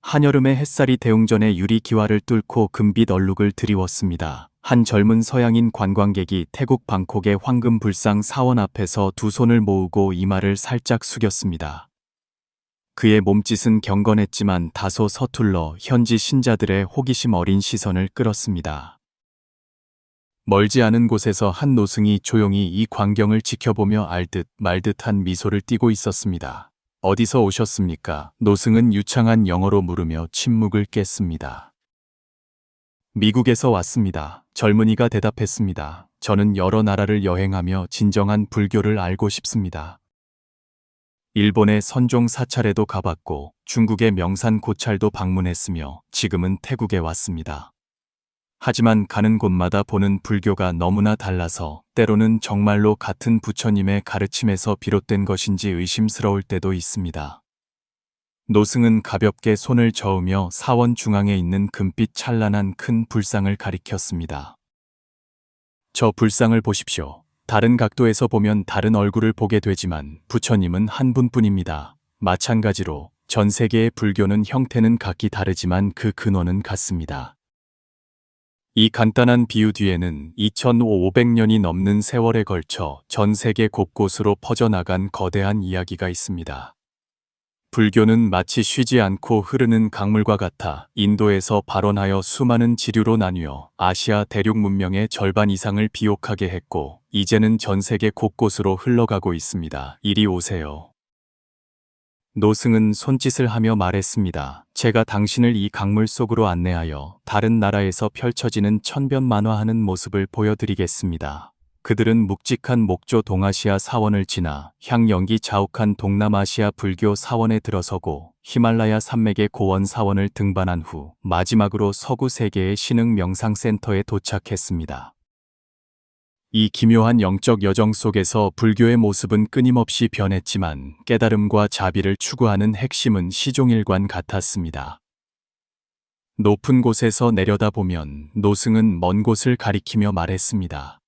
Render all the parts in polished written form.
한여름의 햇살이 대웅전의 유리 기와를 뚫고 금빛 얼룩을 드리웠습니다. 한 젊은 서양인 관광객이 태국 방콕의 황금 불상 사원 앞에서 두 손을 모으고 이마를 살짝 숙였습니다. 그의 몸짓은 경건했지만 다소 서툴러 현지 신자들의 호기심 어린 시선을 끌었습니다. 멀지 않은 곳에서 한 노승이 조용히 이 광경을 지켜보며 알듯 말듯한 미소를 띠고 있었습니다. 어디서 오셨습니까? 노승은 유창한 영어로 물으며 침묵을 깼습니다. 미국에서 왔습니다. 젊은이가 대답했습니다. 저는 여러 나라를 여행하며 진정한 불교를 알고 싶습니다. 일본의 선종 사찰에도 가봤고 중국의 명산 고찰도 방문했으며 지금은 태국에 왔습니다. 하지만 가는 곳마다 보는 불교가 너무나 달라서 때로는 정말로 같은 부처님의 가르침에서 비롯된 것인지 의심스러울 때도 있습니다. 노승은 가볍게 손을 저으며 사원 중앙에 있는 금빛 찬란한 큰 불상을 가리켰습니다. 저 불상을 보십시오. 다른 각도에서 보면 다른 얼굴을 보게 되지만 부처님은 한 분뿐입니다. 마찬가지로 전 세계의 불교는 형태는 각기 다르지만 그 근원은 같습니다. 이 간단한 비유 뒤에는 2500년이 넘는 세월에 걸쳐 전 세계 곳곳으로 퍼져나간 거대한 이야기가 있습니다. 불교는 마치 쉬지 않고 흐르는 강물과 같아 인도에서 발원하여 수많은 지류로 나뉘어 아시아 대륙 문명의 절반 이상을 비옥하게 했고 이제는 전 세계 곳곳으로 흘러가고 있습니다. 이리 오세요. 노승은 손짓을 하며 말했습니다. 제가 당신을 이 강물 속으로 안내하여 다른 나라에서 펼쳐지는 천변만화하는 모습을 보여드리겠습니다. 그들은 묵직한 목조 동아시아 사원을 지나 향연기 자욱한 동남아시아 불교 사원에 들어서고 히말라야 산맥의 고원 사원을 등반한 후 마지막으로 서구 세계의 신흥 명상센터에 도착했습니다. 이 기묘한 영적 여정 속에서 불교의 모습은 끊임없이 변했지만 깨달음과 자비를 추구하는 핵심은 시종일관 같았습니다. 높은 곳에서 내려다보면 노승은 먼 곳을 가리키며 말했습니다.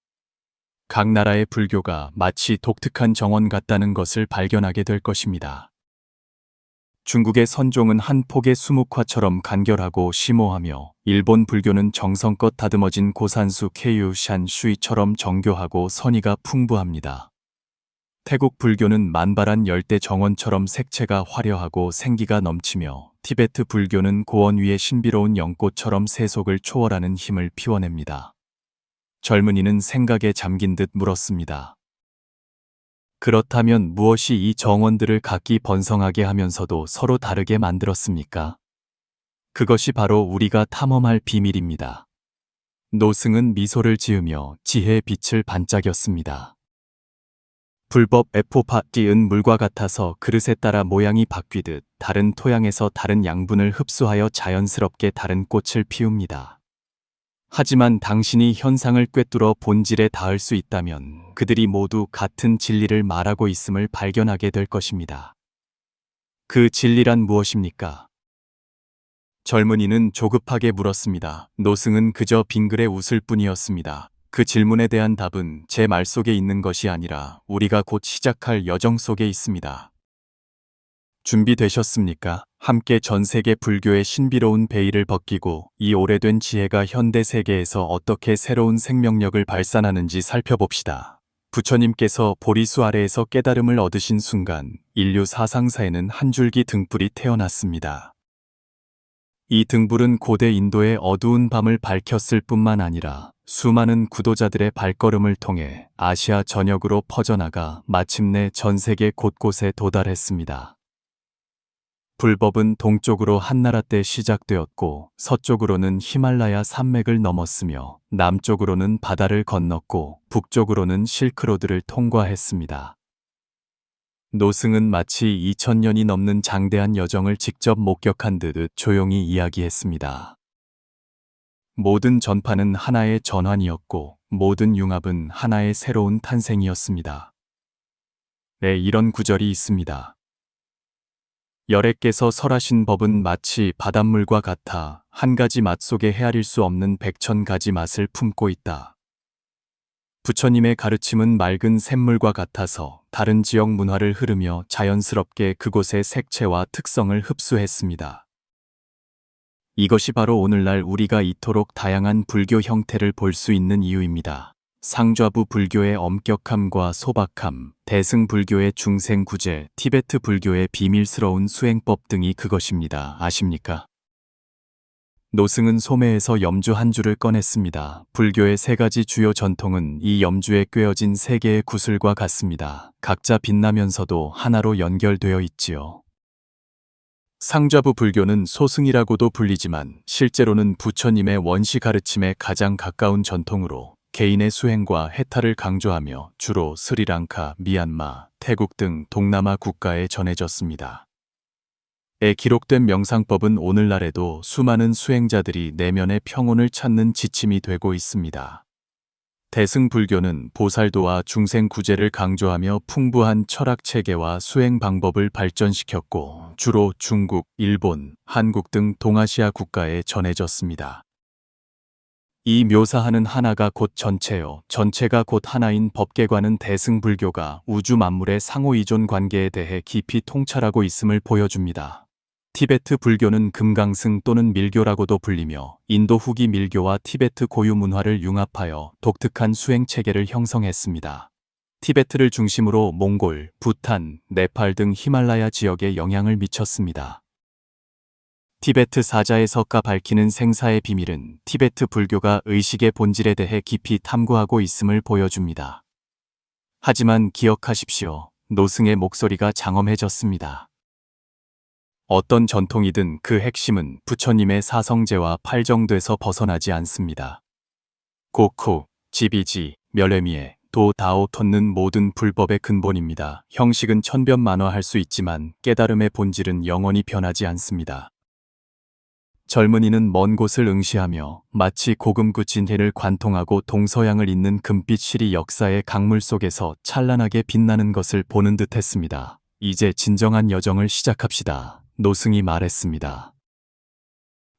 각 나라의 불교가 마치 독특한 정원 같다는 것을 발견하게 될 것입니다. 중국의 선종은 한 폭의 수묵화처럼 간결하고 심오하며 일본 불교는 정성껏 다듬어진 고산수 케이유샨 슈이처럼 정교하고 선의가 풍부합니다. 태국 불교는 만발한 열대 정원처럼 색채가 화려하고 생기가 넘치며 티베트 불교는 고원 위에 신비로운 연꽃처럼 세속을 초월하는 힘을 피워냅니다. 젊은이는 생각에 잠긴 듯 물었습니다. 그렇다면 무엇이 이 정원들을 각기 번성하게 하면서도 서로 다르게 만들었습니까? 그것이 바로 우리가 탐험할 비밀입니다. 노승은 미소를 지으며 지혜의 빛을 반짝였습니다. 불법 에포파 띄은 물과 같아서 그릇에 따라 모양이 바뀌듯 다른 토양에서 다른 양분을 흡수하여 자연스럽게 다른 꽃을 피웁니다. 하지만 당신이 현상을 꿰뚫어 본질에 닿을 수 있다면 그들이 모두 같은 진리를 말하고 있음을 발견하게 될 것입니다. 그 진리란 무엇입니까? 젊은이는 조급하게 물었습니다. 노승은 그저 빙그레 웃을 뿐이었습니다. 그 질문에 대한 답은 제 말 속에 있는 것이 아니라 우리가 곧 시작할 여정 속에 있습니다. 준비되셨습니까? 함께 전 세계 불교의 신비로운 베일을 벗기고 이 오래된 지혜가 현대 세계에서 어떻게 새로운 생명력을 발산하는지 살펴봅시다. 부처님께서 보리수 아래에서 깨달음을 얻으신 순간 인류 사상사에는 한 줄기 등불이 태어났습니다. 이 등불은 고대 인도의 어두운 밤을 밝혔을 뿐만 아니라 수많은 구도자들의 발걸음을 통해 아시아 전역으로 퍼져나가 마침내 전 세계 곳곳에 도달했습니다. 불법은 동쪽으로 한나라 때 시작되었고 서쪽으로는 히말라야 산맥을 넘었으며 남쪽으로는 바다를 건넜고 북쪽으로는 실크로드를 통과했습니다. 노승은 마치 2000년이 넘는 장대한 여정을 직접 목격한 듯 조용히 이야기했습니다. 모든 전파는 하나의 전환이었고 모든 융합은 하나의 새로운 탄생이었습니다. 네, 이런 구절이 있습니다. 열애께서 설하신 법은 마치 바닷물과 같아 한 가지 맛 속에 헤아릴 수 없는 100,000가지 맛을 품고 있다. 부처님의 가르침은 맑은 샘물과 같아서 다른 지역 문화를 흐르며 자연스럽게 그곳의 색채와 특성을 흡수했습니다. 이것이 바로 오늘날 우리가 이토록 다양한 불교 형태를 볼 수 있는 이유입니다. 상좌부 불교의 엄격함과 소박함, 대승 불교의 중생구제, 티베트 불교의 비밀스러운 수행법 등이 그것입니다. 아십니까? 노승은 소매에서 염주 한 줄을 꺼냈습니다. 불교의 세 가지 주요 전통은 이 염주에 꿰어진 세 개의 구슬과 같습니다. 각자 빛나면서도 하나로 연결되어 있지요. 상좌부 불교는 소승이라고도 불리지만 실제로는 부처님의 원시 가르침에 가장 가까운 전통으로 개인의 수행과 해탈을 강조하며 주로 스리랑카, 미얀마, 태국 등 동남아 국가에 전해졌습니다. 에 기록된 명상법은 오늘날에도 수많은 수행자들이 내면의 평온을 찾는 지침이 되고 있습니다. 대승 불교는 보살도와 중생 구제를 강조하며 풍부한 철학 체계와 수행 방법을 발전시켰고 주로 중국, 일본, 한국 등 동아시아 국가에 전해졌습니다. 이 묘사하는 하나가 곧 전체요, 전체가 곧 하나인 법계관은 대승 불교가 우주 만물의 상호 이존 관계에 대해 깊이 통찰하고 있음을 보여줍니다. 티베트 불교는 금강승 또는 밀교라고도 불리며 인도 후기 밀교와 티베트 고유 문화를 융합하여 독특한 수행 체계를 형성했습니다. 티베트를 중심으로 몽골, 부탄, 네팔 등 히말라야 지역에 영향을 미쳤습니다. 티베트 사자에서가 밝히는 생사의 비밀은 티베트 불교가 의식의 본질에 대해 깊이 탐구하고 있음을 보여줍니다. 하지만 기억하십시오. 노승의 목소리가 장엄해졌습니다. 어떤 전통이든 그 핵심은 부처님의 사성제와 팔정돼서 벗어나지 않습니다. 고쿠, 지비지, 멸레미에, 도, 다오, 톤는 모든 불법의 근본입니다. 형식은 천변만화할 수 있지만 깨달음의 본질은 영원히 변하지 않습니다. 젊은이는 먼 곳을 응시하며 마치 고금구 진해를 관통하고 동서양을 잇는 금빛 실이 역사의 강물 속에서 찬란하게 빛나는 것을 보는 듯했습니다. 이제 진정한 여정을 시작합시다. 노승이 말했습니다.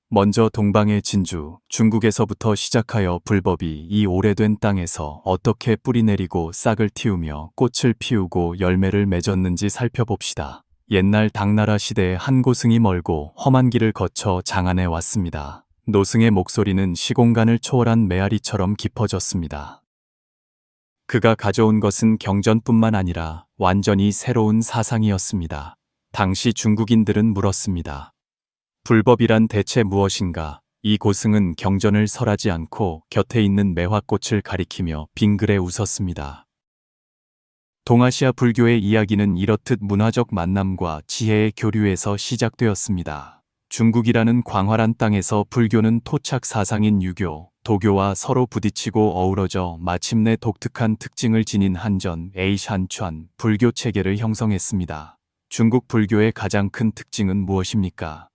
먼저 동방의 진주, 중국에서부터 시작하여 불법이 이 오래된 땅에서 어떻게 뿌리 내리고 싹을 틔우며 꽃을 피우고 열매를 맺었는지 살펴봅시다. 옛날 당나라 시대에 한 고승이 멀고 험한 길을 거쳐 장안에 왔습니다. 노승의 목소리는 시공간을 초월한 메아리처럼 깊어졌습니다. 그가 가져온 것은 경전뿐만 아니라 완전히 새로운 사상이었습니다. 당시 중국인들은 물었습니다. 불법이란 대체 무엇인가? 이 고승은 경전을 설하지 않고 곁에 있는 매화꽃을 가리키며 빙그레 웃었습니다. 동아시아 불교의 이야기는 이렇듯 문화적 만남과 지혜의 교류에서 시작되었습니다. 중국이라는 광활한 땅에서 불교는 토착 사상인 유교, 도교와 서로 부딪히고 어우러져 마침내 독특한 특징을 지닌 한전, 에이샨추안 불교 체계를 형성했습니다. 중국 불교의 가장 큰 특징은 무엇입니까?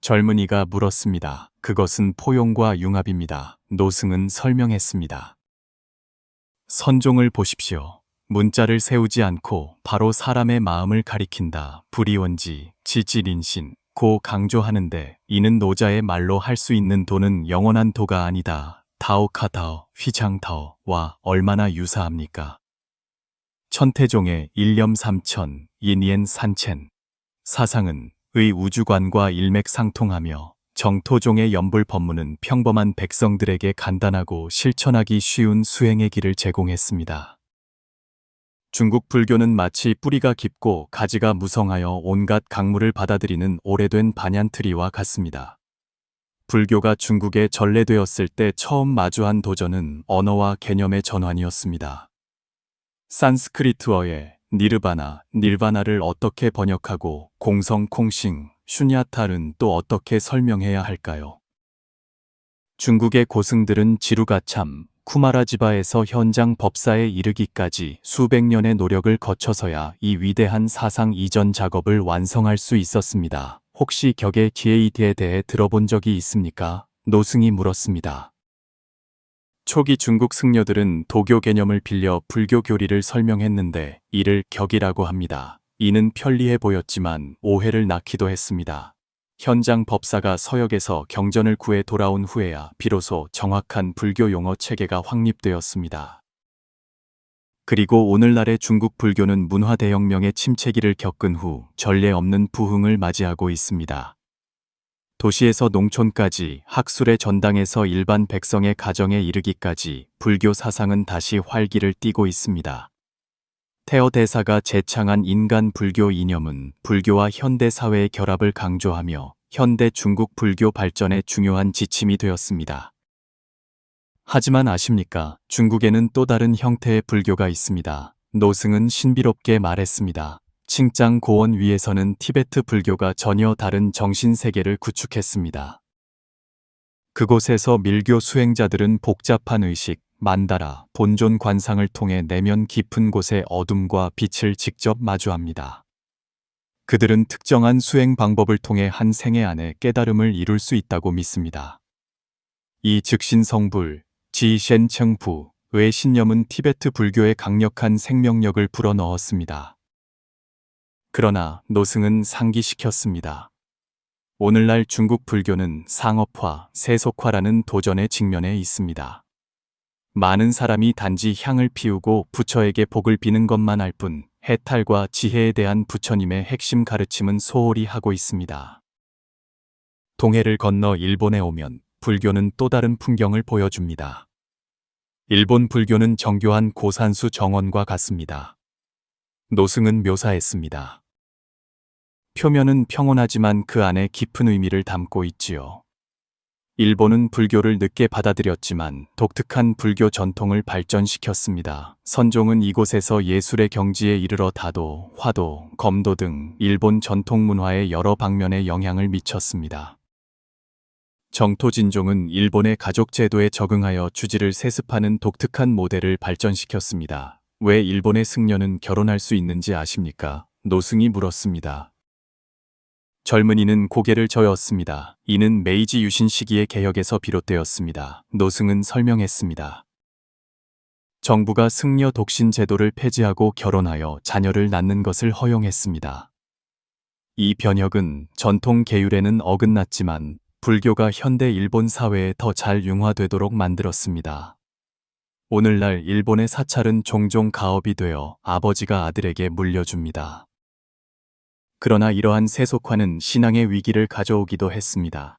젊은이가 물었습니다. 그것은 포용과 융합입니다. 노승은 설명했습니다. 선종을 보십시오. 문자를 세우지 않고 바로 사람의 마음을 가리킨다. 불이원지, 지지린신, 고 강조하는데 이는 노자의 말로 할 수 있는 도는 영원한 도가 아니다. 다오카다오, 휘장다오와 얼마나 유사합니까? 천태종의 일념삼천, 인옌 산첸. 사상은 의 우주관과 일맥상통하며 정토종의 연불 법문은 평범한 백성들에게 간단하고 실천하기 쉬운 수행의 길을 제공했습니다. 중국 불교는 마치 뿌리가 깊고 가지가 무성하여 온갖 강물을 받아들이는 오래된 반얀트리와 같습니다. 불교가 중국에 전래되었을 때 처음 마주한 도전은 언어와 개념의 전환이었습니다. 산스크리트어의 니르바나, 닐바나를 어떻게 번역하고 공성 콩싱, 슈냐탈은 또 어떻게 설명해야 할까요? 중국의 고승들은 지루가참, 쿠마라지바에서 현장 법사에 이르기까지 수백 년의 노력을 거쳐서야 이 위대한 사상 이전 작업을 완성할 수 있었습니다. 혹시 격의 기에이디에 대해 들어본 적이 있습니까? 노승이 물었습니다. 초기 중국 승려들은 도교 개념을 빌려 불교 교리를 설명했는데 이를 격이라고 합니다. 이는 편리해 보였지만 오해를 낳기도 했습니다. 현장 법사가 서역에서 경전을 구해 돌아온 후에야 비로소 정확한 불교 용어 체계가 확립되었습니다. 그리고 오늘날의 중국 불교는 문화 대혁명의 침체기를 겪은 후 전례 없는 부흥을 맞이하고 있습니다. 도시에서 농촌까지, 학술의 전당에서 일반 백성의 가정에 이르기까지 불교 사상은 다시 활기를 띠고 있습니다. 태어 대사가 제창한 인간 불교 이념은 불교와 현대 사회의 결합을 강조하며 현대 중국 불교 발전의 중요한 지침이 되었습니다. 하지만 아십니까? 중국에는 또 다른 형태의 불교가 있습니다. 노승은 신비롭게 말했습니다. 칭짱 고원 위에서는 티베트 불교가 전혀 다른 정신세계를 구축했습니다. 그곳에서 밀교 수행자들은 복잡한 의식, 만다라, 본존 관상을 통해 내면 깊은 곳의 어둠과 빛을 직접 마주합니다. 그들은 특정한 수행 방법을 통해 한 생애 안에 깨달음을 이룰 수 있다고 믿습니다. 이 즉신성불, 지셴청푸의 신념은 티베트 불교의 강력한 생명력을 불어넣었습니다. 그러나 노승은 상기시켰습니다. 오늘날 중국 불교는 상업화, 세속화라는 도전에 직면해 있습니다. 많은 사람이 단지 향을 피우고 부처에게 복을 비는 것만 알 뿐, 해탈과 지혜에 대한 부처님의 핵심 가르침은 소홀히 하고 있습니다. 동해를 건너 일본에 오면 불교는 또 다른 풍경을 보여줍니다. 일본 불교는 정교한 고산수 정원과 같습니다. 노승은 묘사했습니다. 표면은 평온하지만 그 안에 깊은 의미를 담고 있지요. 일본은 불교를 늦게 받아들였지만 독특한 불교 전통을 발전시켰습니다. 선종은 이곳에서 예술의 경지에 이르러 다도, 화도, 검도 등 일본 전통 문화의 여러 방면에 영향을 미쳤습니다. 정토진종은 일본의 가족 제도에 적응하여 주지를 세습하는 독특한 모델을 발전시켰습니다. 왜 일본의 승려는 결혼할 수 있는지 아십니까? 노승이 물었습니다. 젊은이는 고개를 저었습니다. 이는 메이지 유신 시기의 개혁에서 비롯되었습니다. 노승은 설명했습니다. 정부가 승려 독신 제도를 폐지하고 결혼하여 자녀를 낳는 것을 허용했습니다. 이 변혁은 전통 계율에는 어긋났지만 불교가 현대 일본 사회에 더 잘 융화되도록 만들었습니다. 오늘날 일본의 사찰은 종종 가업이 되어 아버지가 아들에게 물려줍니다. 그러나 이러한 세속화는 신앙의 위기를 가져오기도 했습니다.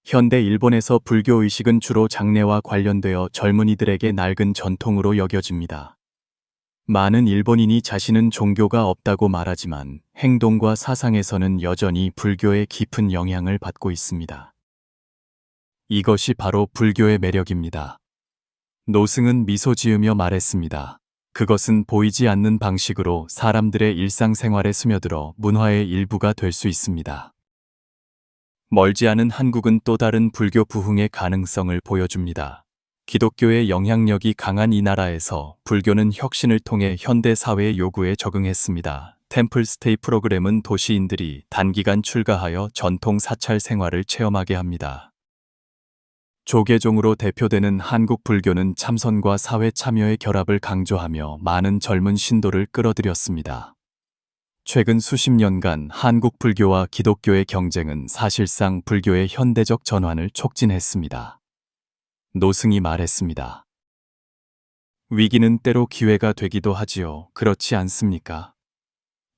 현대 일본에서 불교 의식은 주로 장래와 관련되어 젊은이들에게 낡은 전통으로 여겨집니다. 많은 일본인이 자신은 종교가 없다고 말하지만 행동과 사상에서는 여전히 불교의 깊은 영향을 받고 있습니다. 이것이 바로 불교의 매력입니다. 노승은 미소 지으며 말했습니다. 그것은 보이지 않는 방식으로 사람들의 일상생활에 스며들어 문화의 일부가 될 수 있습니다. 멀지 않은 한국은 또 다른 불교 부흥의 가능성을 보여줍니다. 기독교의 영향력이 강한 이 나라에서 불교는 혁신을 통해 현대 사회의 요구에 적응했습니다. 템플 스테이 프로그램은 도시인들이 단기간 출가하여 전통 사찰 생활을 체험하게 합니다. 조계종으로 대표되는 한국 불교는 참선과 사회 참여의 결합을 강조하며 많은 젊은 신도를 끌어들였습니다. 최근 수십 년간 한국 불교와 기독교의 경쟁은 사실상 불교의 현대적 전환을 촉진했습니다. 노승이 말했습니다. 위기는 때로 기회가 되기도 하지요. 그렇지 않습니까?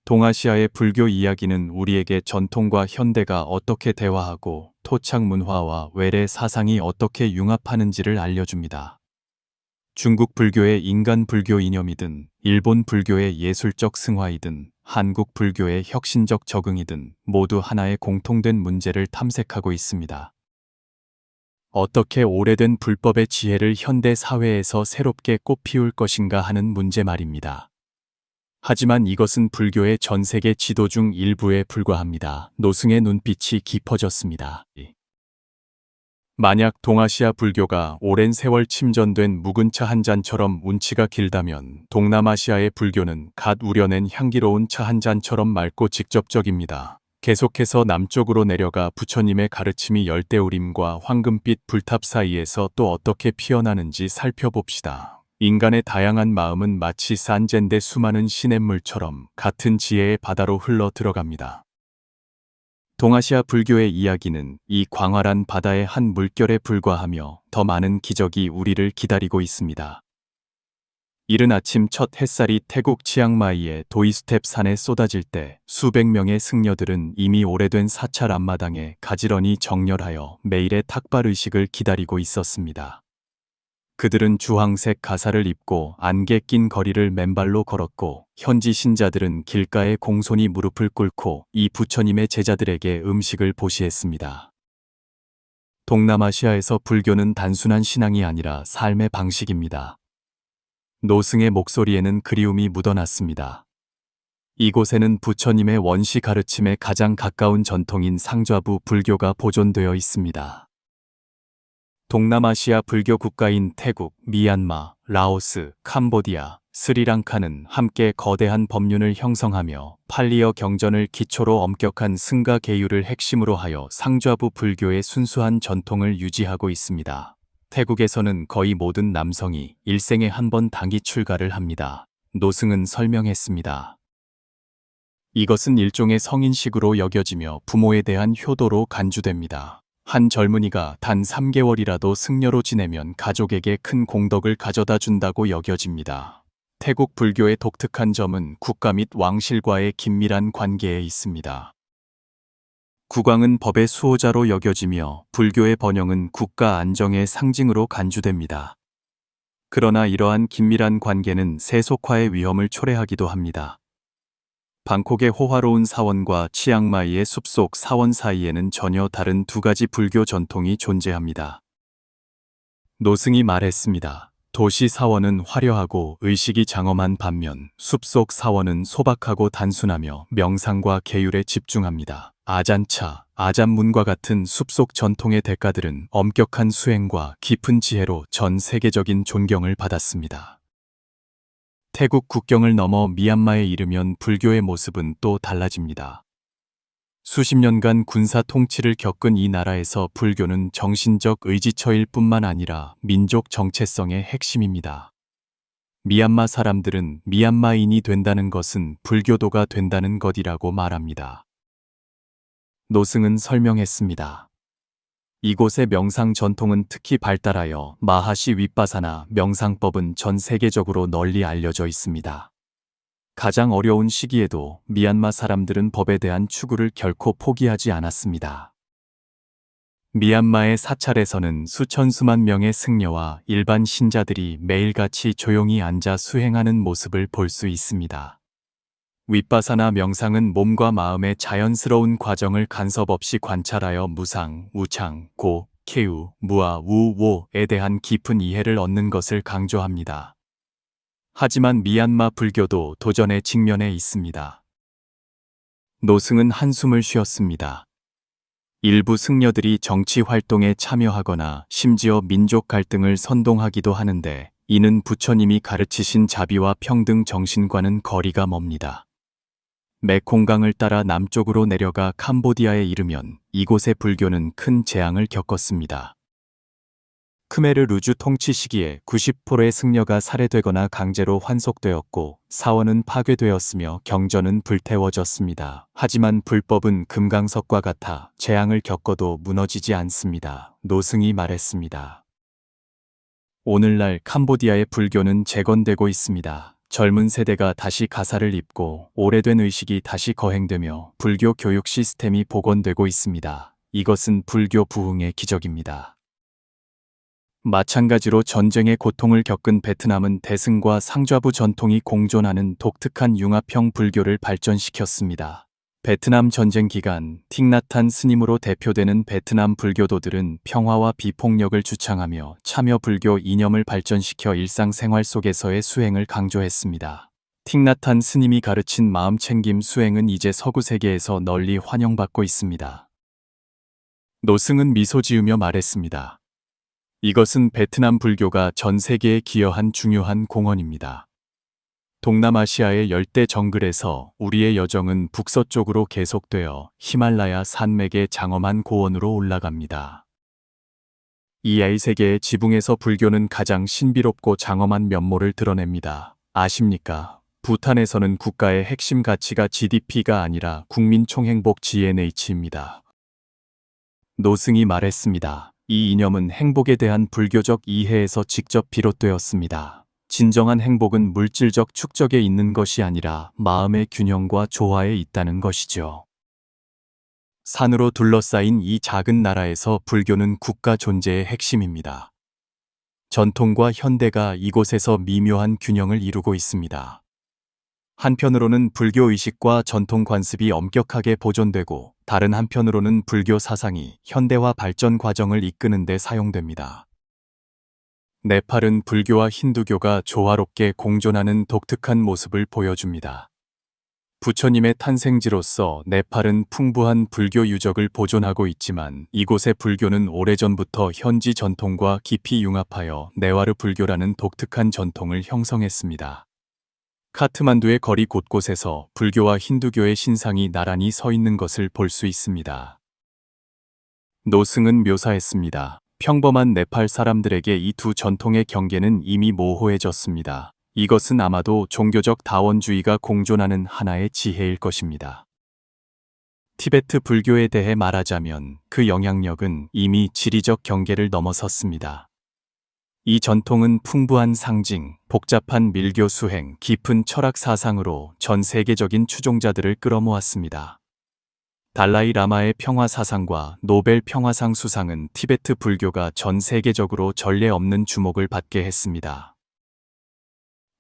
동아시아의 불교 이야기는 우리에게 전통과 현대가 어떻게 대화하고 토착 문화와 외래 사상이 어떻게 융합하는지를 알려줍니다. 중국 불교의 인간 불교 이념이든 일본 불교의 예술적 승화이든 한국 불교의 혁신적 적응이든 모두 하나의 공통된 문제를 탐색하고 있습니다. 어떻게 오래된 불법의 지혜를 현대 사회에서 새롭게 꽃피울 것인가 하는 문제 말입니다. 하지만 이것은 불교의 전 세계 지도 중 일부에 불과합니다. 노승의 눈빛이 깊어졌습니다. 만약 동아시아 불교가 오랜 세월 침전된 묵은 차 한 잔처럼 운치가 길다면 동남아시아의 불교는 갓 우려낸 향기로운 차 한 잔처럼 맑고 직접적입니다. 계속해서 남쪽으로 내려가 부처님의 가르침이 열대우림과 황금빛 불탑 사이에서 또 어떻게 피어나는지 살펴봅시다. 인간의 다양한 마음은 마치 산젠데 수많은 시냇물처럼 같은 지혜의 바다로 흘러 들어갑니다. 동아시아 불교의 이야기는 이 광활한 바다의 한 물결에 불과하며 더 많은 기적이 우리를 기다리고 있습니다. 이른 아침 첫 햇살이 태국 치앙마이의 도이스텝 산에 쏟아질 때 수백 명의 승려들은 이미 오래된 사찰 앞마당에 가지런히 정렬하여 매일의 탁발 의식을 기다리고 있었습니다. 그들은 주황색 가사를 입고 안개 낀 거리를 맨발로 걸었고, 현지 신자들은 길가에 공손히 무릎을 꿇고 이 부처님의 제자들에게 음식을 보시했습니다. 동남아시아에서 불교는 단순한 신앙이 아니라 삶의 방식입니다. 노승의 목소리에는 그리움이 묻어났습니다. 이곳에는 부처님의 원시 가르침에 가장 가까운 전통인 상좌부 불교가 보존되어 있습니다. 동남아시아 불교 국가인 태국, 미얀마, 라오스, 캄보디아, 스리랑카는 함께 거대한 법륜을 형성하며 팔리어 경전을 기초로 엄격한 승가 계율을 핵심으로 하여 상좌부 불교의 순수한 전통을 유지하고 있습니다. 태국에서는 거의 모든 남성이 일생에 한 번 단기 출가를 합니다. 노승은 설명했습니다. 이것은 일종의 성인식으로 여겨지며 부모에 대한 효도로 간주됩니다. 한 젊은이가 단 3개월이라도 승려로 지내면 가족에게 큰 공덕을 가져다 준다고 여겨집니다. 태국 불교의 독특한 점은 국가 및 왕실과의 긴밀한 관계에 있습니다. 국왕은 법의 수호자로 여겨지며 불교의 번영은 국가 안정의 상징으로 간주됩니다. 그러나 이러한 긴밀한 관계는 세속화의 위험을 초래하기도 합니다. 방콕의 호화로운 사원과 치앙마이의 숲속 사원 사이에는 전혀 다른 두 가지 불교 전통이 존재합니다. 노승이 말했습니다. 도시 사원은 화려하고 의식이 장엄한 반면 숲속 사원은 소박하고 단순하며 명상과 계율에 집중합니다. 아잔차, 아잔문과 같은 숲속 전통의 대가들은 엄격한 수행과 깊은 지혜로 전 세계적인 존경을 받았습니다. 태국 국경을 넘어 미얀마에 이르면 불교의 모습은 또 달라집니다. 수십 년간 군사 통치를 겪은 이 나라에서 불교는 정신적 의지처일 뿐만 아니라 민족 정체성의 핵심입니다. 미얀마 사람들은 미얀마인이 된다는 것은 불교도가 된다는 것이라고 말합니다. 노승은 설명했습니다. 이곳의 명상 전통은 특히 발달하여 마하시 윗바사나 명상법은 전 세계적으로 널리 알려져 있습니다. 가장 어려운 시기에도 미얀마 사람들은 법에 대한 추구를 결코 포기하지 않았습니다. 미얀마의 사찰에서는 수천 수만 명의 승려와 일반 신자들이 매일같이 조용히 앉아 수행하는 모습을 볼 수 있습니다. 윗바사나 명상은 몸과 마음의 자연스러운 과정을 간섭 없이 관찰하여 무상, 우창, 고, 케우, 무아, 우, wo에 대한 깊은 이해를 얻는 것을 강조합니다. 하지만 미얀마 불교도 도전에 직면해 있습니다. 노승은 한숨을 쉬었습니다. 일부 승려들이 정치 활동에 참여하거나 심지어 민족 갈등을 선동하기도 하는데, 이는 부처님이 가르치신 자비와 평등 정신과는 거리가 멉니다. 메콩강을 따라 남쪽으로 내려가 캄보디아에 이르면 이곳의 불교는 큰 재앙을 겪었습니다. 크메르 루주 통치 시기에 90%의 승려가 살해되거나 강제로 환속되었고, 사원은 파괴되었으며 경전은 불태워졌습니다. 하지만 불법은 금강석과 같아 재앙을 겪어도 무너지지 않습니다. 노승이 말했습니다. 오늘날 캄보디아의 불교는 재건되고 있습니다. 젊은 세대가 다시 가사를 입고 오래된 의식이 다시 거행되며 불교 교육 시스템이 복원되고 있습니다. 이것은 불교 부흥의 기적입니다. 마찬가지로 전쟁의 고통을 겪은 베트남은 대승과 상좌부 전통이 공존하는 독특한 융합형 불교를 발전시켰습니다. 베트남 전쟁 기간 틱나탄 스님으로 대표되는 베트남 불교도들은 평화와 비폭력을 주창하며 참여 불교 이념을 발전시켜 일상생활 속에서의 수행을 강조했습니다. 틱나탄 스님이 가르친 마음챙김 수행은 이제 서구 세계에서 널리 환영받고 있습니다. 노승은 미소 지으며 말했습니다. 이것은 베트남 불교가 전 세계에 기여한 중요한 공헌입니다. 동남아시아의 열대 정글에서 우리의 여정은 북서쪽으로 계속되어 히말라야 산맥의 장엄한 고원으로 올라갑니다. 이 야이세계의 지붕에서 불교는 가장 신비롭고 장엄한 면모를 드러냅니다. 아십니까? 부탄에서는 국가의 핵심 가치가 GDP가 아니라 국민총행복 GNH입니다. 노승이 말했습니다. 이 이념은 행복에 대한 불교적 이해에서 직접 비롯되었습니다. 진정한 행복은 물질적 축적에 있는 것이 아니라 마음의 균형과 조화에 있다는 것이죠. 산으로 둘러싸인 이 작은 나라에서 불교는 국가 존재의 핵심입니다. 전통과 현대가 이곳에서 미묘한 균형을 이루고 있습니다. 한편으로는 불교 의식과 전통 관습이 엄격하게 보존되고, 다른 한편으로는 불교 사상이 현대화 발전 과정을 이끄는 데 사용됩니다. 네팔은 불교와 힌두교가 조화롭게 공존하는 독특한 모습을 보여줍니다. 부처님의 탄생지로서 네팔은 풍부한 불교 유적을 보존하고 있지만, 이곳의 불교는 오래전부터 현지 전통과 깊이 융합하여 네와르 불교라는 독특한 전통을 형성했습니다. 카트만두의 거리 곳곳에서 불교와 힌두교의 신상이 나란히 서 있는 것을 볼 수 있습니다. 노승은 묘사했습니다. 평범한 네팔 사람들에게 이 두 전통의 경계는 이미 모호해졌습니다. 이것은 아마도 종교적 다원주의가 공존하는 하나의 지혜일 것입니다. 티베트 불교에 대해 말하자면 그 영향력은 이미 지리적 경계를 넘어섰습니다. 이 전통은 풍부한 상징, 복잡한 밀교 수행, 깊은 철학 사상으로 전 세계적인 추종자들을 끌어모았습니다. 달라이 라마의 평화 사상과 노벨 평화상 수상은 티베트 불교가 전 세계적으로 전례 없는 주목을 받게 했습니다.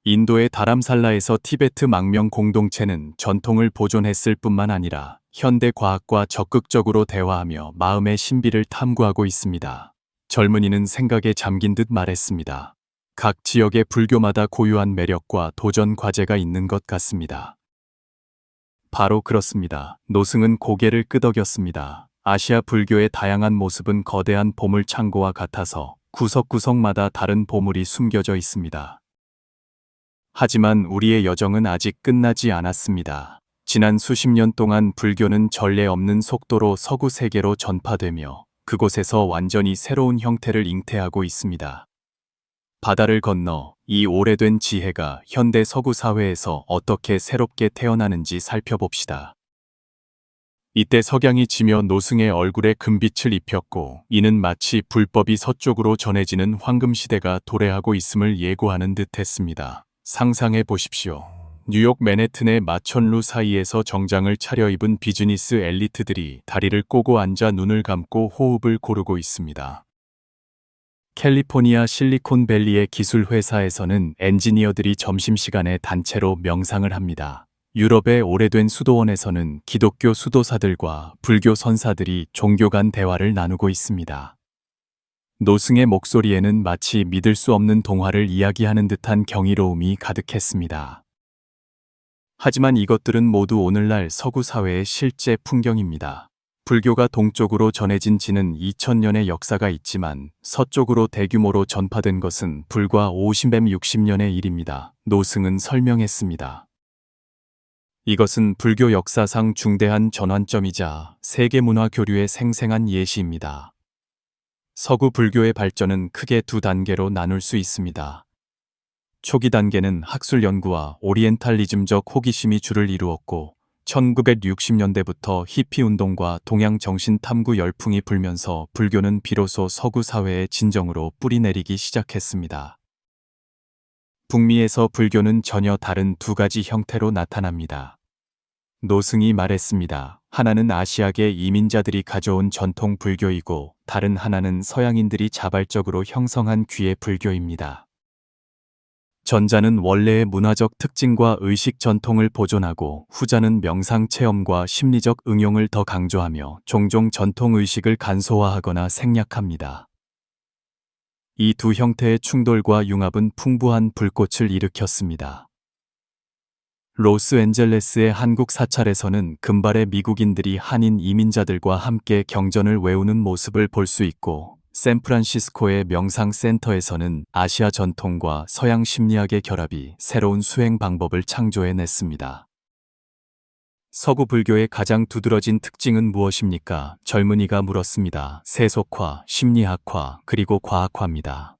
인도의 다람살라에서 티베트 망명 공동체는 전통을 보존했을 뿐만 아니라 현대 과학과 적극적으로 대화하며 마음의 신비를 탐구하고 있습니다. 젊은이는 생각에 잠긴 듯 말했습니다. 각 지역의 불교마다 고유한 매력과 도전 과제가 있는 것 같습니다. 바로 그렇습니다. 노승은 고개를 끄덕였습니다. 아시아 불교의 다양한 모습은 거대한 보물 창고와 같아서 구석구석마다 다른 보물이 숨겨져 있습니다. 하지만 우리의 여정은 아직 끝나지 않았습니다. 지난 수십 년 동안 불교는 전례 없는 속도로 서구 세계로 전파되며 그곳에서 완전히 새로운 형태를 잉태하고 있습니다. 바다를 건너 이 오래된 지혜가 현대 서구 사회에서 어떻게 새롭게 태어나는지 살펴봅시다. 이때 석양이 지며 노승의 얼굴에 금빛을 입혔고, 이는 마치 불법이 서쪽으로 전해지는 황금시대가 도래하고 있음을 예고하는 듯했습니다. 상상해 보십시오. 뉴욕 맨해튼의 마천루 사이에서 정장을 차려입은 비즈니스 엘리트들이 다리를 꼬고 앉아 눈을 감고 호흡을 고르고 있습니다. 캘리포니아 실리콘밸리의 기술 회사에서는 엔지니어들이 점심시간에 단체로 명상을 합니다. 유럽의 오래된 수도원에서는 기독교 수도사들과 불교 선사들이 종교 간 대화를 나누고 있습니다. 노승의 목소리에는 마치 믿을 수 없는 동화를 이야기하는 듯한 경이로움이 가득했습니다. 하지만 이것들은 모두 오늘날 서구 사회의 실제 풍경입니다. 불교가 동쪽으로 전해진 지는 2000년의 역사가 있지만 서쪽으로 대규모로 전파된 것은 불과 50-60년의 일입니다. 노승은 설명했습니다. 이것은 불교 역사상 중대한 전환점이자 세계 문화 교류의 생생한 예시입니다. 서구 불교의 발전은 크게 두 단계로 나눌 수 있습니다. 초기 단계는 학술 연구와 오리엔탈리즘적 호기심이 주를 이루었고, 1960년대부터 히피 운동과 동양 정신 탐구 열풍이 불면서 불교는 비로소 서구 사회의 진정으로 뿌리내리기 시작했습니다. 북미에서 불교는 전혀 다른 두 가지 형태로 나타납니다. 노승이 말했습니다. 하나는 아시아계 이민자들이 가져온 전통 불교이고, 다른 하나는 서양인들이 자발적으로 형성한 귀의 불교입니다. 전자는 원래의 문화적 특징과 의식 전통을 보존하고, 후자는 명상 체험과 심리적 응용을 더 강조하며 종종 전통 의식을 간소화하거나 생략합니다. 이 두 형태의 충돌과 융합은 풍부한 불꽃을 일으켰습니다. 로스앤젤레스의 한국 사찰에서는 금발의 미국인들이 한인 이민자들과 함께 경전을 외우는 모습을 볼 수 있고, 샌프란시스코의 명상센터에서는 아시아 전통과 서양 심리학의 결합이 새로운 수행 방법을 창조해냈습니다. 서구 불교의 가장 두드러진 특징은 무엇입니까? 젊은이가 물었습니다. 세속화, 심리학화, 그리고 과학화입니다.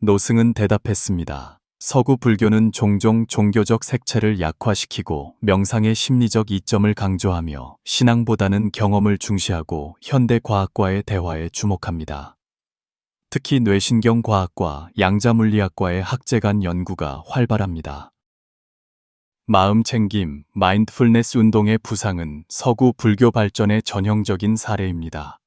노승은 대답했습니다. 서구 불교는 종종 종교적 색채를 약화시키고 명상의 심리적 이점을 강조하며 신앙보다는 경험을 중시하고 현대 과학과의 대화에 주목합니다. 특히 뇌신경과학과 양자물리학과의 학제 간 연구가 활발합니다. 마음챙김, 마인드풀니스 운동의 부상은 서구 불교 발전의 전형적인 사례입니다.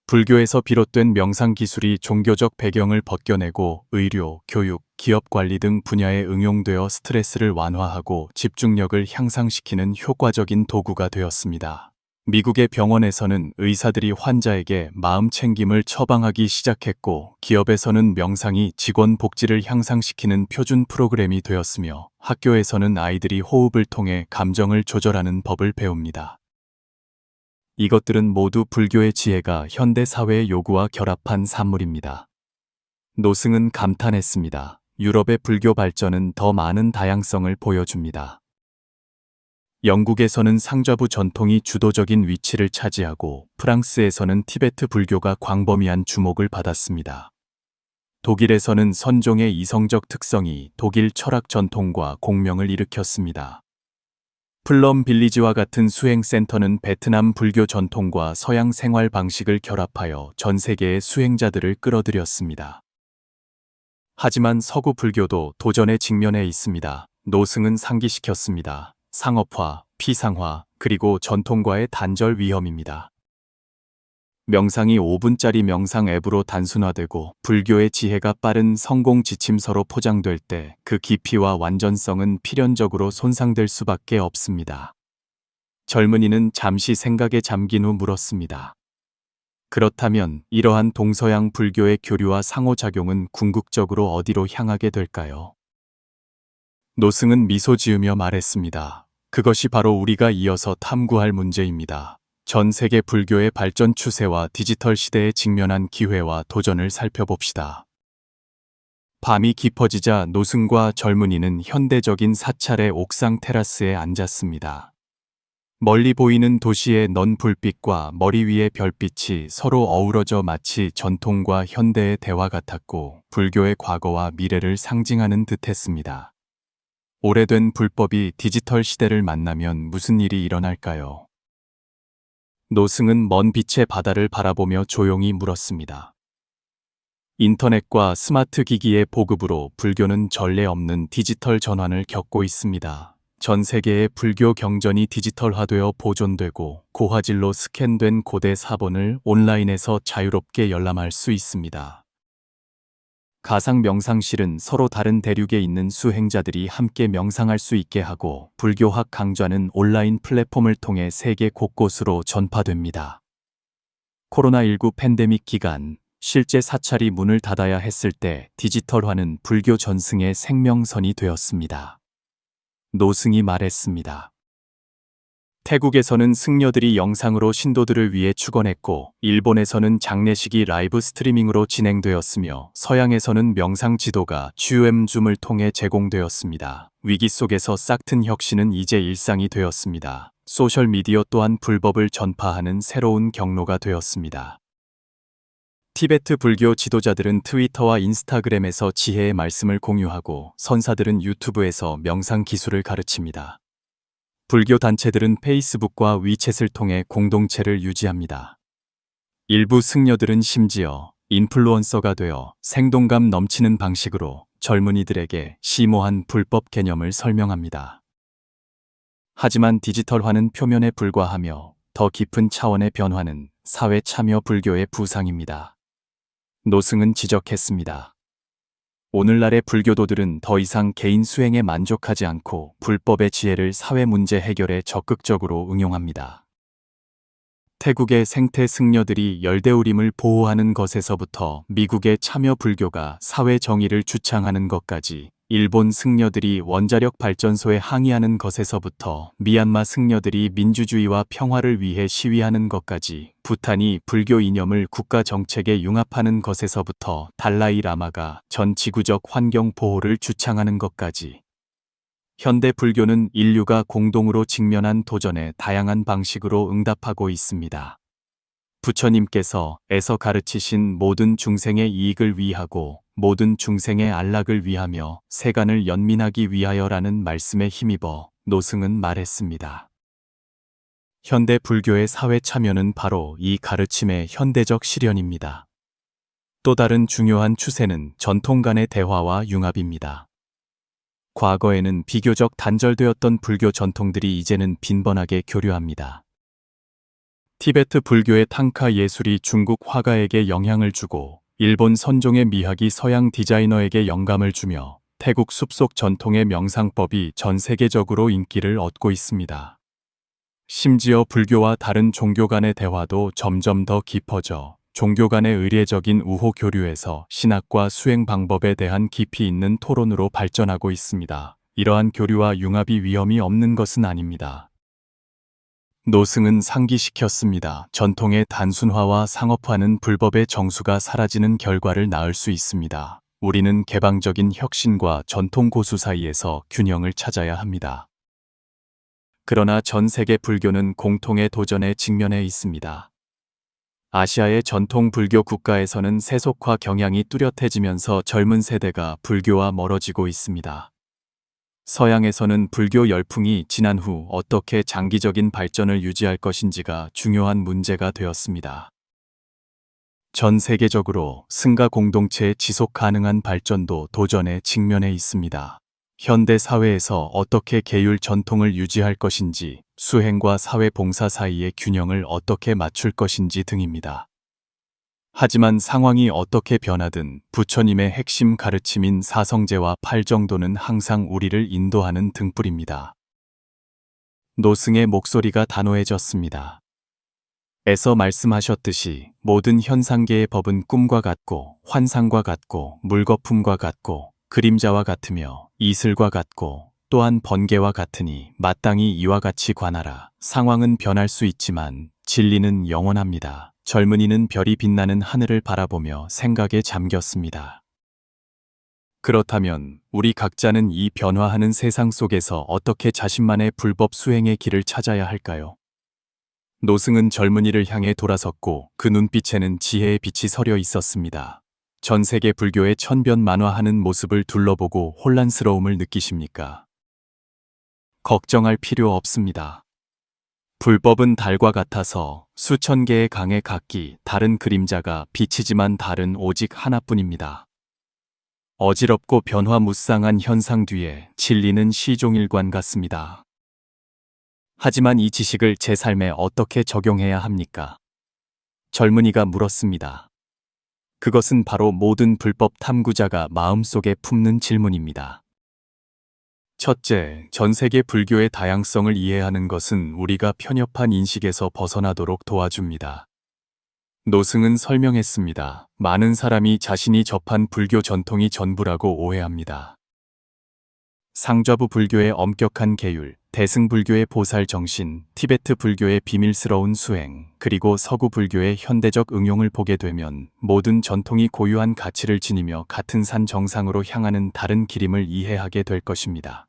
불교에서 비롯된 명상 기술이 종교적 배경을 벗겨내고 의료, 교육, 기업 관리 등 분야에 응용되어 스트레스를 완화하고 집중력을 향상시키는 효과적인 도구가 되었습니다. 미국의 병원에서는 의사들이 환자에게 마음 챙김을 처방하기 시작했고, 기업에서는 명상이 직원 복지를 향상시키는 표준 프로그램이 되었으며, 학교에서는 아이들이 호흡을 통해 감정을 조절하는 법을 배웁니다. 이것들은 모두 불교의 지혜가 현대 사회의 요구와 결합한 산물입니다. 노승은 감탄했습니다. 유럽의 불교 발전은 더 많은 다양성을 보여줍니다. 영국에서는 상좌부 전통이 주도적인 위치를 차지하고, 프랑스에서는 티베트 불교가 광범위한 주목을 받았습니다. 독일에서는 선종의 이성적 특성이 독일 철학 전통과 공명을 일으켰습니다. 플럼 빌리지와 같은 수행센터는 베트남 불교 전통과 서양 생활 방식을 결합하여 전 세계의 수행자들을 끌어들였습니다. 하지만 서구 불교도 도전에 직면해 있습니다. 노승은 상기시켰습니다. 상업화, 피상화, 그리고 전통과의 단절 위험입니다. 명상이 5분짜리 명상 앱으로 단순화되고 불교의 지혜가 빠른 성공 지침서로 포장될 때 그 깊이와 완전성은 필연적으로 손상될 수밖에 없습니다. 젊은이는 잠시 생각에 잠긴 후 물었습니다. 그렇다면 이러한 동서양 불교의 교류와 상호작용은 궁극적으로 어디로 향하게 될까요? 노승은 미소 지으며 말했습니다. 그것이 바로 우리가 이어서 탐구할 문제입니다. 전 세계 불교의 발전 추세와 디지털 시대에 직면한 기회와 도전을 살펴봅시다. 밤이 깊어지자 노승과 젊은이는 현대적인 사찰의 옥상 테라스에 앉았습니다. 멀리 보이는 도시의 넌 불빛과 머리 위의 별빛이 서로 어우러져 마치 전통과 현대의 대화 같았고, 불교의 과거와 미래를 상징하는 듯했습니다. 오래된 불법이 디지털 시대를 만나면 무슨 일이 일어날까요? 노승은 먼 빛의 바다를 바라보며 조용히 물었습니다. 인터넷과 스마트 기기의 보급으로 불교는 전례 없는 디지털 전환을 겪고 있습니다. 전 세계의 불교 경전이 디지털화되어 보존되고, 고화질로 스캔된 고대 사본을 온라인에서 자유롭게 열람할 수 있습니다. 가상 명상실은 서로 다른 대륙에 있는 수행자들이 함께 명상할 수 있게 하고, 불교학 강좌는 온라인 플랫폼을 통해 세계 곳곳으로 전파됩니다. 코로나19 팬데믹 기간, 실제 사찰이 문을 닫아야 했을 때 디지털화는 불교 전승의 생명선이 되었습니다. 노승이 말했습니다. 태국에서는 승려들이 영상으로 신도들을 위해 축원했고, 일본에서는 장례식이 라이브 스트리밍으로 진행되었으며, 서양에서는 명상 지도가 줌을 통해 제공되었습니다. 위기 속에서 싹튼 혁신은 이제 일상이 되었습니다. 소셜미디어 또한 불법을 전파하는 새로운 경로가 되었습니다. 티베트 불교 지도자들은 트위터와 인스타그램에서 지혜의 말씀을 공유하고, 선사들은 유튜브에서 명상 기술을 가르칩니다. 불교 단체들은 페이스북과 위챗을 통해 공동체를 유지합니다. 일부 승려들은 심지어 인플루언서가 되어 생동감 넘치는 방식으로 젊은이들에게 심오한 불법 개념을 설명합니다. 하지만 디지털화는 표면에 불과하며 더 깊은 차원의 변화는 사회 참여 불교의 부상입니다. 노승은 지적했습니다. 오늘날의 불교도들은 더 이상 개인 수행에 만족하지 않고 불법의 지혜를 사회 문제 해결에 적극적으로 응용합니다. 태국의 생태 승려들이 열대우림을 보호하는 것에서부터 미국의 참여 불교가 사회 정의를 주창하는 것까지, 일본 승려들이 원자력 발전소에 항의하는 것에서부터 미얀마 승려들이 민주주의와 평화를 위해 시위하는 것까지, 부탄이 불교 이념을 국가 정책에 융합하는 것에서부터 달라이 라마가 전 지구적 환경 보호를 주창하는 것까지, 현대 불교는 인류가 공동으로 직면한 도전에 다양한 방식으로 응답하고 있습니다. 부처님께서 애서 가르치신 모든 중생의 이익을 위하고 모든 중생의 안락을 위하며 세간을 연민하기 위하여라는 말씀에 힘입어 노승은 말했습니다. 현대 불교의 사회 참여는 바로 이 가르침의 현대적 실현입니다. 또 다른 중요한 추세는 전통 간의 대화와 융합입니다. 과거에는 비교적 단절되었던 불교 전통들이 이제는 빈번하게 교류합니다. 티베트 불교의 탕카 예술이 중국 화가에게 영향을 주고 일본 선종의 미학이 서양 디자이너에게 영감을 주며 태국 숲속 전통의 명상법이 전 세계적으로 인기를 얻고 있습니다. 심지어 불교와 다른 종교 간의 대화도 점점 더 깊어져 종교 간의 의례적인 우호 교류에서 신학과 수행 방법에 대한 깊이 있는 토론으로 발전하고 있습니다. 이러한 교류와 융합이 위험이 없는 것은 아닙니다. 노승은 상기시켰습니다. 전통의 단순화와 상업화는 불법의 정수가 사라지는 결과를 낳을 수 있습니다. 우리는 개방적인 혁신과 전통 고수 사이에서 균형을 찾아야 합니다. 그러나 전 세계 불교는 공통의 도전에 직면해 있습니다. 아시아의 전통 불교 국가에서는 세속화 경향이 뚜렷해지면서 젊은 세대가 불교와 멀어지고 있습니다. 서양에서는 불교 열풍이 지난 후 어떻게 장기적인 발전을 유지할 것인지가 중요한 문제가 되었습니다. 전 세계적으로 승가 공동체의 지속 가능한 발전도 도전에 직면해 있습니다. 현대 사회에서 어떻게 계율 전통을 유지할 것인지, 수행과 사회 봉사 사이의 균형을 어떻게 맞출 것인지 등입니다. 하지만 상황이 어떻게 변하든 부처님의 핵심 가르침인 사성제와 팔정도는 항상 우리를 인도하는 등불입니다. 노승의 목소리가 단호해졌습니다. 에서 말씀하셨듯이 모든 현상계의 법은 꿈과 같고 환상과 같고 물거품과 같고 그림자와 같으며 이슬과 같고 또한 번개와 같으니 마땅히 이와 같이 관하라. 상황은 변할 수 있지만 진리는 영원합니다. 젊은이는 별이 빛나는 하늘을 바라보며 생각에 잠겼습니다. 그렇다면 우리 각자는 이 변화하는 세상 속에서 어떻게 자신만의 불법 수행의 길을 찾아야 할까요? 노승은 젊은이를 향해 돌아섰고 그 눈빛에는 지혜의 빛이 서려 있었습니다. 전 세계 불교의 천변만화하는 모습을 둘러보고 혼란스러움을 느끼십니까? 걱정할 필요 없습니다. 불법은 달과 같아서 수천 개의 강에 각기 다른 그림자가 비치지만 달은 오직 하나뿐입니다. 어지럽고 변화무쌍한 현상 뒤에 진리는 시종일관 같습니다. 하지만 이 지식을 제 삶에 어떻게 적용해야 합니까? 젊은이가 물었습니다. 그것은 바로 모든 불법 탐구자가 마음속에 품는 질문입니다. 첫째, 전 세계 불교의 다양성을 이해하는 것은 우리가 편협한 인식에서 벗어나도록 도와줍니다. 노승은 설명했습니다. 많은 사람이 자신이 접한 불교 전통이 전부라고 오해합니다. 상좌부 불교의 엄격한 계율, 대승 불교의 보살 정신, 티베트 불교의 비밀스러운 수행, 그리고 서구 불교의 현대적 응용을 보게 되면 모든 전통이 고유한 가치를 지니며 같은 산 정상으로 향하는 다른 길임을 이해하게 될 것입니다.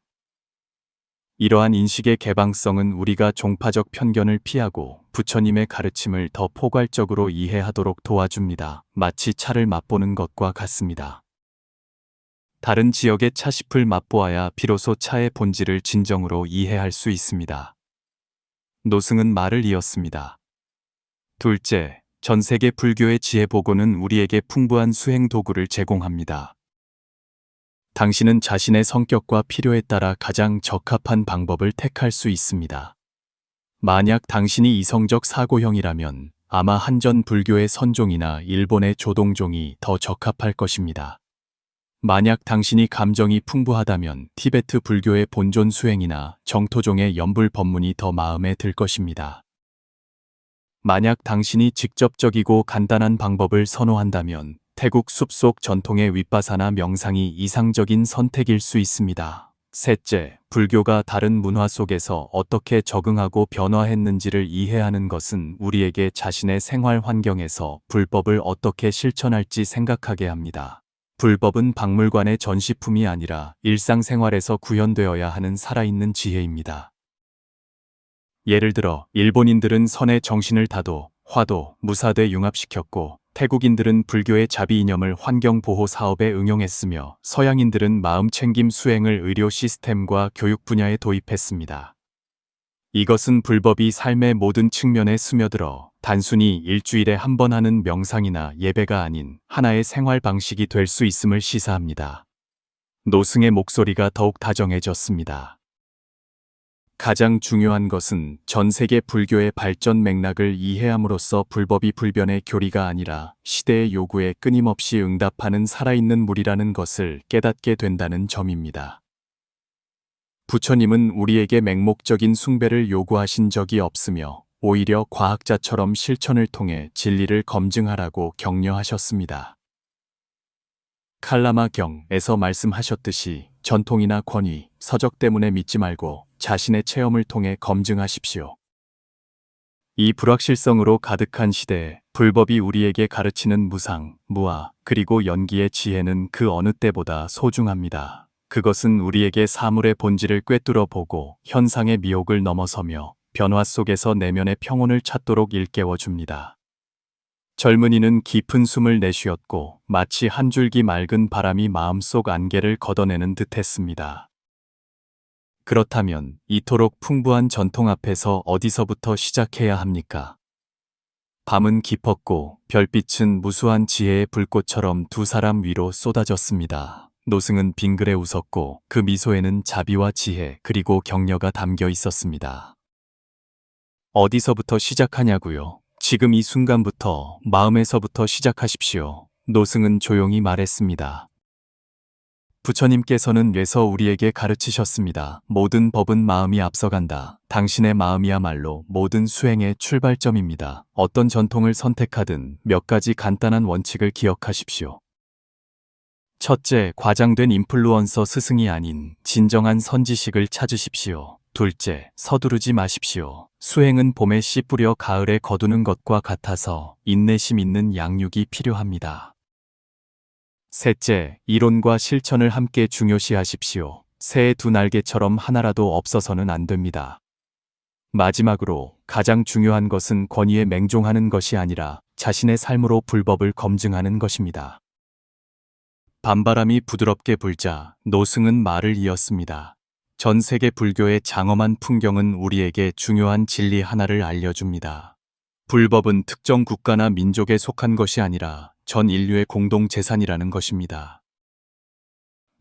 이러한 인식의 개방성은 우리가 종파적 편견을 피하고 부처님의 가르침을 더 포괄적으로 이해하도록 도와줍니다. 마치 차를 맛보는 것과 같습니다. 다른 지역의 차잎을 맛보아야 비로소 차의 본질을 진정으로 이해할 수 있습니다. 노승은 말을 이었습니다. 둘째, 전 세계 불교의 지혜 보고는 우리에게 풍부한 수행 도구를 제공합니다. 당신은 자신의 성격과 필요에 따라 가장 적합한 방법을 택할 수 있습니다. 만약 당신이 이성적 사고형이라면 아마 한전 불교의 선종이나 일본의 조동종이 더 적합할 것입니다. 만약 당신이 감정이 풍부하다면 티베트 불교의 본존 수행이나 정토종의 연불 법문이 더 마음에 들 것입니다. 만약 당신이 직접적이고 간단한 방법을 선호한다면 태국 숲속 전통의 윗바사나 명상이 이상적인 선택일 수 있습니다. 셋째, 불교가 다른 문화 속에서 어떻게 적응하고 변화했는지를 이해하는 것은 우리에게 자신의 생활 환경에서 불법을 어떻게 실천할지 생각하게 합니다. 불법은 박물관의 전시품이 아니라 일상생활에서 구현되어야 하는 살아있는 지혜입니다. 예를 들어 일본인들은 선의 정신을 다도, 화도, 무사대 융합시켰고 태국인들은 불교의 자비 이념을 환경보호 사업에 응용했으며 서양인들은 마음챙김 수행을 의료 시스템과 교육 분야에 도입했습니다. 이것은 불법이 삶의 모든 측면에 스며들어 단순히 일주일에 한 번 하는 명상이나 예배가 아닌 하나의 생활 방식이 될 수 있음을 시사합니다. 노승의 목소리가 더욱 다정해졌습니다. 가장 중요한 것은 전 세계 불교의 발전 맥락을 이해함으로써 불법이 불변의 교리가 아니라 시대의 요구에 끊임없이 응답하는 살아있는 물이라는 것을 깨닫게 된다는 점입니다. 부처님은 우리에게 맹목적인 숭배를 요구하신 적이 없으며 오히려 과학자처럼 실천을 통해 진리를 검증하라고 격려하셨습니다. 칼라마경에서 말씀하셨듯이 전통이나 권위, 서적 때문에 믿지 말고 자신의 체험을 통해 검증하십시오. 이 불확실성으로 가득한 시대에 불법이 우리에게 가르치는 무상, 무아, 그리고 연기의 지혜는 그 어느 때보다 소중합니다. 그것은 우리에게 사물의 본질을 꿰뚫어 보고 현상의 미혹을 넘어서며 변화 속에서 내면의 평온을 찾도록 일깨워 줍니다. 젊은이는 깊은 숨을 내쉬었고 마치 한 줄기 맑은 바람이 마음속 안개를 걷어내는 듯 했습니다. 그렇다면 이토록 풍부한 전통 앞에서 어디서부터 시작해야 합니까? 밤은 깊었고 별빛은 무수한 지혜의 불꽃처럼 두 사람 위로 쏟아졌습니다. 노승은 빙그레 웃었고 그 미소에는 자비와 지혜 그리고 격려가 담겨 있었습니다. 어디서부터 시작하냐고요? 지금 이 순간부터 마음에서부터 시작하십시오. 노승은 조용히 말했습니다. 부처님께서는 뇌서 우리에게 가르치셨습니다. 모든 법은 마음이 앞서간다. 당신의 마음이야말로 모든 수행의 출발점입니다. 어떤 전통을 선택하든 몇 가지 간단한 원칙을 기억하십시오. 첫째, 과장된 인플루언서 스승이 아닌 진정한 선지식을 찾으십시오. 둘째, 서두르지 마십시오. 수행은 봄에 씨 뿌려 가을에 거두는 것과 같아서 인내심 있는 양육이 필요합니다. 셋째, 이론과 실천을 함께 중요시하십시오. 새의 두 날개처럼 하나라도 없어서는 안 됩니다. 마지막으로 가장 중요한 것은 권위에 맹종하는 것이 아니라 자신의 삶으로 불법을 검증하는 것입니다. 밤바람이 부드럽게 불자 노승은 말을 이었습니다. 전 세계 불교의 장엄한 풍경은 우리에게 중요한 진리 하나를 알려줍니다. 불법은 특정 국가나 민족에 속한 것이 아니라 전 인류의 공동 재산이라는 것입니다.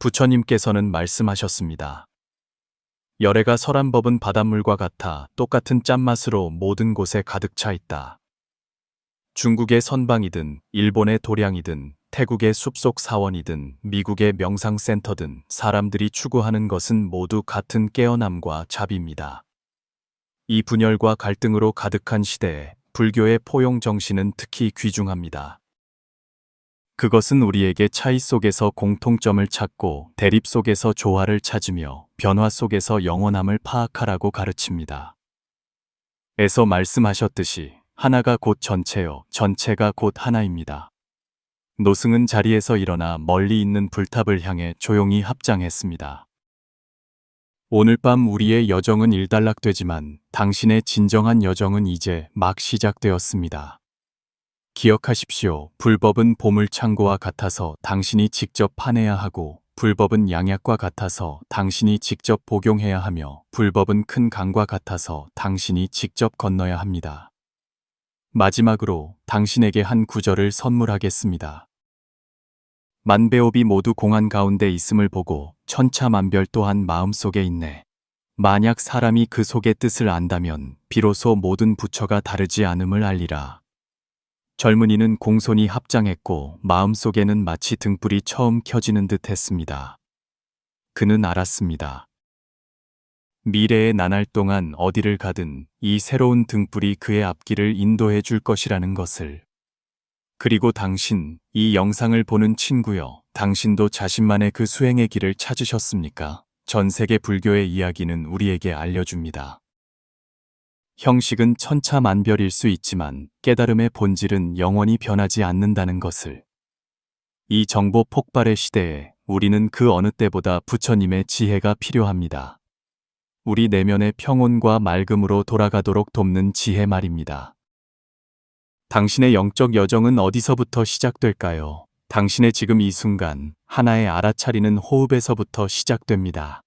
부처님께서는 말씀하셨습니다. 열애가 설한 법은 바닷물과 같아 똑같은 짠맛으로 모든 곳에 가득 차 있다. 중국의 선방이든 일본의 도량이든 태국의 숲속 사원이든 미국의 명상센터든 사람들이 추구하는 것은 모두 같은 깨어남과 자비입니다. 이 분열과 갈등으로 가득한 시대에 불교의 포용 정신은 특히 귀중합니다. 그것은 우리에게 차이 속에서 공통점을 찾고 대립 속에서 조화를 찾으며 변화 속에서 영원함을 파악하라고 가르칩니다. 에서 말씀하셨듯이 하나가 곧 전체요, 전체가 곧 하나입니다. 노승은 자리에서 일어나 멀리 있는 불탑을 향해 조용히 합장했습니다. 오늘 밤 우리의 여정은 일단락되지만 당신의 진정한 여정은 이제 막 시작되었습니다. 기억하십시오. 불법은 보물창고와 같아서 당신이 직접 파내야 하고 불법은 양약과 같아서 당신이 직접 복용해야 하며 불법은 큰 강과 같아서 당신이 직접 건너야 합니다. 마지막으로 당신에게 한 구절을 선물하겠습니다. 만배옵이 모두 공안 가운데 있음을 보고 천차만별 또한 마음속에 있네. 만약 사람이 그 속의 뜻을 안다면 비로소 모든 부처가 다르지 않음을 알리라. 젊은이는 공손히 합장했고 마음속에는 마치 등불이 처음 켜지는 듯 했습니다. 그는 알았습니다. 미래의 나날 동안 어디를 가든 이 새로운 등불이 그의 앞길을 인도해 줄 것이라는 것을. 그리고 당신, 이 영상을 보는 친구여, 당신도 자신만의 그 수행의 길을 찾으셨습니까? 전 세계 불교의 이야기는 우리에게 알려줍니다. 형식은 천차만별일 수 있지만 깨달음의 본질은 영원히 변하지 않는다는 것을. 이 정보 폭발의 시대에 우리는 그 어느 때보다 부처님의 지혜가 필요합니다. 우리 내면의 평온과 맑음으로 돌아가도록 돕는 지혜 말입니다. 당신의 영적 여정은 어디서부터 시작될까요? 당신의 지금 이 순간 하나의 알아차리는 호흡에서부터 시작됩니다.